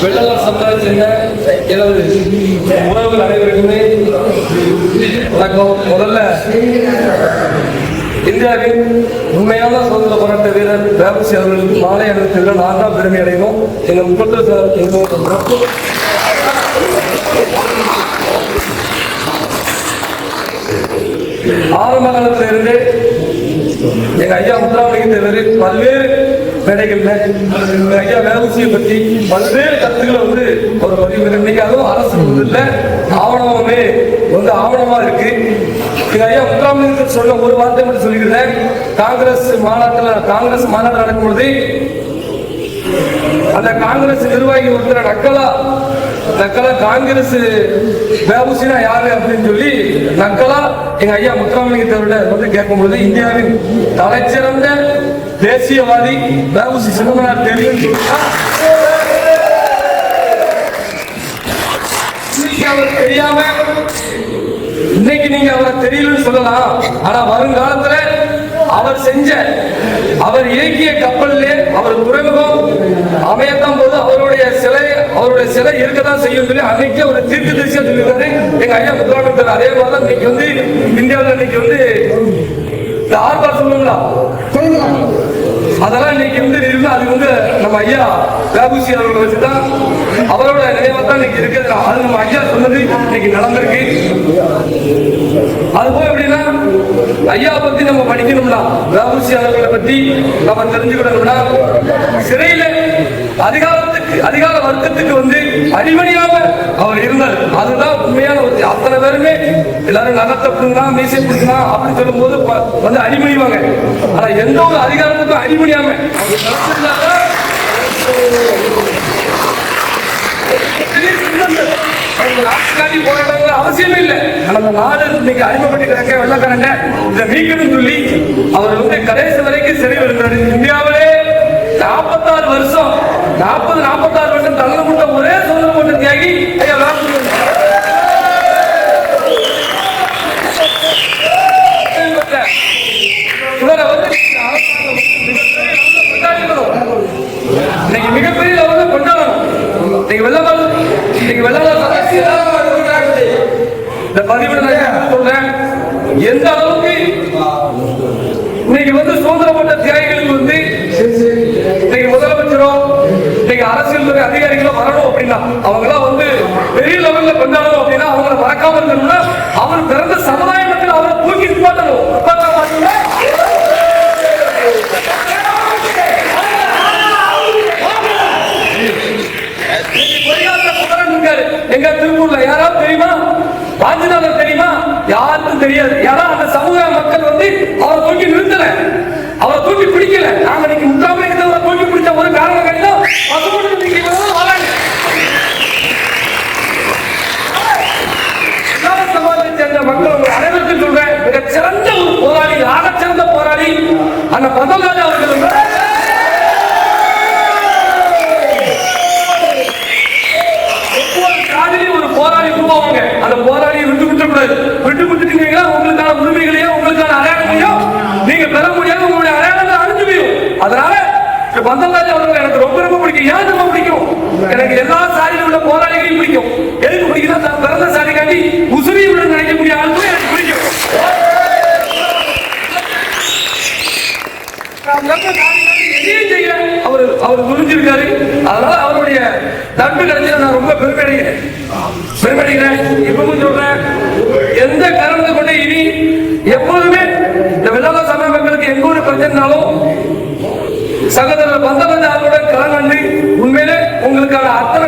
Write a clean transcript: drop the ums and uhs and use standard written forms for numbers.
வெள்ளலார் சமுதாயத்தை சேர்ந்த எனது உறவுகள் அனைவருக்குமே வணக்கம். முதல்ல இந்தியாவின் உண்மையான சுதந்திர போராட்ட வீரர் பேபசி அவர்களுக்கு மாலை அணிவித்ததில் நான் தான் பெருமை அடையணும். எங்கள் ஆரம்ப காலத்திலிருந்து எங்க ஐயா முத்துராமலிங்க தேவர் பல்வேறு மேடைகள்ல ஐயா வேபசியை பற்றி பல்வேறு கருத்துக்களை ஒரு பதிவு. இன்னைக்கு அதுவும் அரசு இல்ல ஆவணமே ஆவணமா இருக்கு. எங்க ஐயா முத்துராமலிங்க சொன்ன ஒரு வார்த்தை மட்டும் சொல்லிக்கிறேன். காங்கிரஸ் மாநாடு நடக்கும் பொழுது அந்த காங்கிரஸ் நிர்வாகி ஒருத்தர் நக்கலா காங்கிரஸ் வேபசினா யாரு அப்படின்னு சொல்லி நக்கலா எங்க ஐயா முத்துராமலிங்க தேவர்கிட்ட கேட்கும் பொழுது இந்தியாவின் தலைச்சிறந்த தேசியவாதி வேபசி சிதம்பரனார் தெரியும் அவர் தெரியாம இன்னைக்கு நீங்க அவரை தெரியலன்னு சொல்லலாம். ஆனா வருங்காலத்துல அவர் இயக்கிய கப்பல்ல அவர் துறைமுகம் அமையத்தான் போது அவருடைய சிலை இருக்கதான் செய்யும் சொல்லி அன்னைக்கு ஒரு தீர்க்க தரிசியா சொல்லியிருக்காரு எங்க ஐயா முத்துராமலிங்க. அதே மாதிரிதான் இன்னைக்கு இந்தியாவில் இன்னைக்கு இந்த ஆர்ப்பாட்டம் சொல்லுங்களா அதெல்லாம் இன்னைக்கு இருந்து அது நம்ம ஐயா வேபசி அவர்களை வச்சுதான் அவரோட நினைவாதான் இன்னைக்கு இருக்குது. அது நம்ம ஐயா சொன்னது இன்னைக்கு நடந்திருக்கு. அது போய் எப்படின்னா ஐயா பத்தி நம்ம படிக்கணும்னா வேபசி அவர்களை பத்தி நம்ம தெரிஞ்சுக்கணும்னா சிறையில அதிகார வர்க்கத்துக்கு அடிமணியாக அவர் இருந்தார். அதுதான் உண்மையான அத்தனை பேருமே எல்லாரும் நகத்தை பிடிக்கலாம் மீசை பிடிக்கலாம் அப்படின்னு சொல்லும் போது அடிமணிவாங்க. ஆனா எந்த ஒரு அதிகாரத்துக்கும் அடிமணியாம அவசியமே இல்லை. அந்த நாடு இன்னைக்கு அடிமைப்பட்டு கிடக்க வெள்ளக்காரங்க இதை மீட்கணும்னு சொல்லி அவர் கடைசி வரைக்கும் சிறையில் இருந்தார். இந்தியாவிலே 46 வருஷம் தள்ள முட்ட ஒரே சுதந்திர போட்ட தியாகி இன்னைக்கு மிகப்பெரிய கொண்டாடணும். இன்னைக்கு வெள்ளலார் இந்த பதிவு சொல்றேன். எந்த அளவுக்கு இன்னைக்கு சுதந்திர போட்ட தியாகிகளுக்கு இன்னைக்கு முதலமைச்சரோ இன்னைக்கு அரசியல் துறை அதிகாரிகளோ வரணும் அப்படின்னா அவங்க எல்லாம் பெரிய லெவல்ல கொண்டாடணும் அப்படின்னா அவங்களை மறக்காம இருக்கணும்னா அவர் பிறந்த சமுதாயத்தில் அவரை தூக்கி நிப்பாட்டணும். எங்க திருப்பூர்ல யாராவது தெரியுமா? வாஞ்சிநாதர் தெரியுமா? யாருக்கும் தெரியாது. யாரா அந்த சமூக மக்கள் அவரை தூக்கி நிறுத்தல, அவரை தூக்கி பிடிக்கல. நாம இன்னைக்கு முத்துராமலிங்க தேவரை தூக்கி பிடிச்ச ஒரு காரணம் கிடையாது. சமாஜத்தை சேர்ந்த மக்கள் அனைவருக்கும் சொல்றேன், மிக சிறந்த ஒரு போராளி, ஆகச்சிறந்த போராளி அந்த பந்தல்ராஜா அவர்கள். ஒரு போராளி உருவாங்க. அந்த போராளியை விட்டு கொடுத்துட்டீங்கன்னா உங்களுக்கான உரிமைகளையோ உங்களுக்கான அடையாளங்களையோ நீங்க பெற முடியாது. உங்களுடைய அடையாளங்கள் அழிஞ்சு போயிடும். அதனால பந்தல்ராஜா அவர்கள் எனக்கு ரொம்ப பிடிக்கும். ஏன் ரொம்ப பிடிக்கும்? எனக்கு எல்லா சாதியில் உள்ள போராளிகளையும் பிடிக்கும். எதுக்கு பிடிக்குன்னா தான் பிறந்த சாதிக்காண்டி உசுரியுடன் நினைக்கக்கூடிய ஆளுமே எனக்கு பிடிக்கும். அவர் புரிஞ்சிருக்காரு. அதனால அவருடைய நட்பு கிடைச்சது நான் ரொம்ப பெருமையடைகிறேன். இப்பவும் சொல்றேன், எந்த காரணத்தை கொண்டு இனி எப்போதுமே இந்த வெள்ளலார் சமய மக்களுக்கு எங்க ஒரு பிரச்சனைனாலும் சகோதரர் பந்தராஜா அவர்களுடன் கலந்து உண்மையிலே உங்களுக்கான அத்தனை